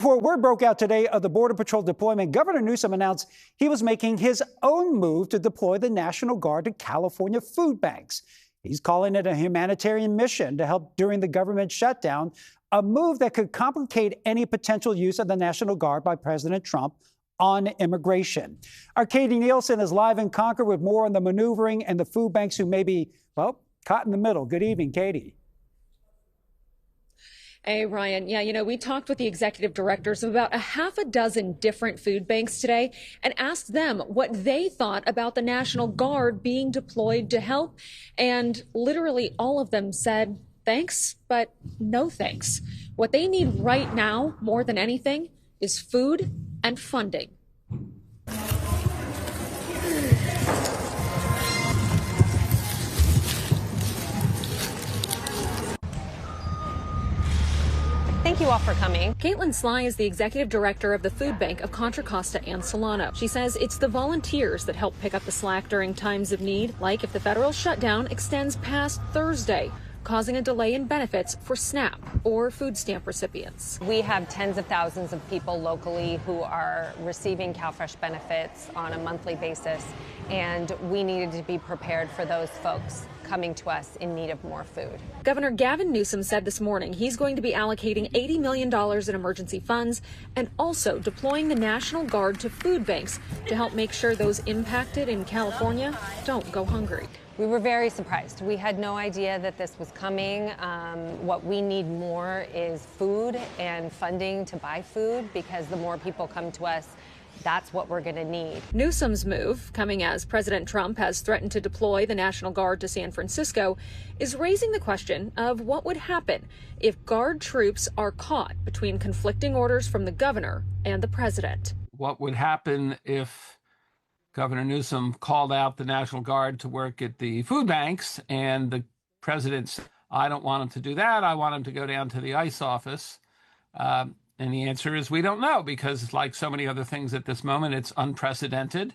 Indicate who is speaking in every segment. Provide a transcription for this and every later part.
Speaker 1: Before word broke out today of the Border Patrol deployment, Governor Newsom announced he was making his own move to deploy the National Guard to California food banks. He's calling it a humanitarian mission to help during the government shutdown, a move that could complicate any potential use of the National Guard by President Trump on immigration. Our Katie Nielsen is live in Concord with more on the maneuvering and the food banks who may be, well, caught in the middle. Good evening, Katie.
Speaker 2: Hey, Ryan. Yeah, we talked with the executive directors of about a half a dozen different food banks today and asked them what they thought about the National Guard being deployed to help. And literally all of them said, thanks, but no thanks. What they need right now, more than anything, is food and funding.
Speaker 3: Thank you all for coming.
Speaker 2: Caitlin Sly is the executive director of the food bank of Contra Costa and Solano. She says it's the volunteers that help pick up the slack during times of need, like if the federal shutdown extends past Thursday, causing a delay in benefits for SNAP or food stamp recipients.
Speaker 3: We have tens of thousands of people locally who are receiving CalFresh benefits on a monthly basis, and we needed to be prepared for those folks coming to us in need of more food.
Speaker 2: Governor Gavin Newsom said this morning he's going to be allocating $80 million in emergency funds and also deploying the National Guard to food banks to help make sure those impacted in California don't go hungry.
Speaker 3: We were very surprised. We had no idea that this was coming. What we need more is food and funding to buy food, because the more people come to us, that's what we're going to need.
Speaker 2: Newsom's move, coming as President Trump has threatened to deploy the National Guard to San Francisco, is raising the question of what would happen if Guard troops are caught between conflicting orders from the governor and the president.
Speaker 4: What would happen if Governor Newsom called out the National Guard to work at the food banks and the president said, I don't want him to do that. I want him to go down to the ICE office. And the answer is we don't know, because like so many other things at this moment, it's unprecedented.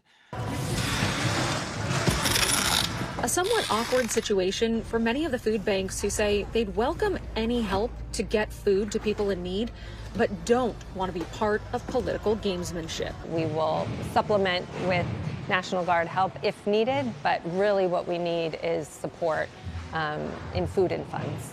Speaker 2: A somewhat awkward situation for many of the food banks who say they'd welcome any help to get food to people in need, but don't want to be part of political gamesmanship.
Speaker 3: We will supplement with National Guard help if needed, but really what we need is support in food and funds.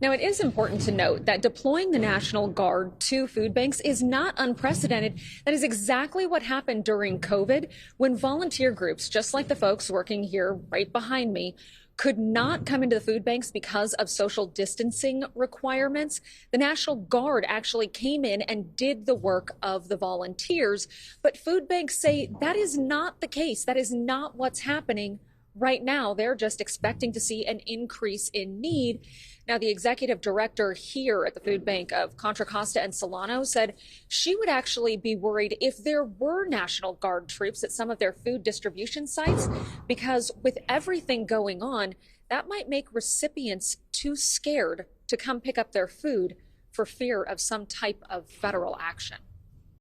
Speaker 2: Now, it is important to note that deploying the National Guard to food banks is not unprecedented. That is exactly what happened during COVID, when volunteer groups, just like the folks working here right behind me, could not come into the food banks because of social distancing requirements. The National Guard actually came in and did the work of the volunteers. But food banks say that is not the case. That is not what's happening right now. They're just expecting to see an increase in need. Now, the executive director here at the food bank of Contra Costa and Solano said she would actually be worried if there were National Guard troops at some of their food distribution sites, because with everything going on, that might make recipients too scared to come pick up their food for fear of some type of federal action.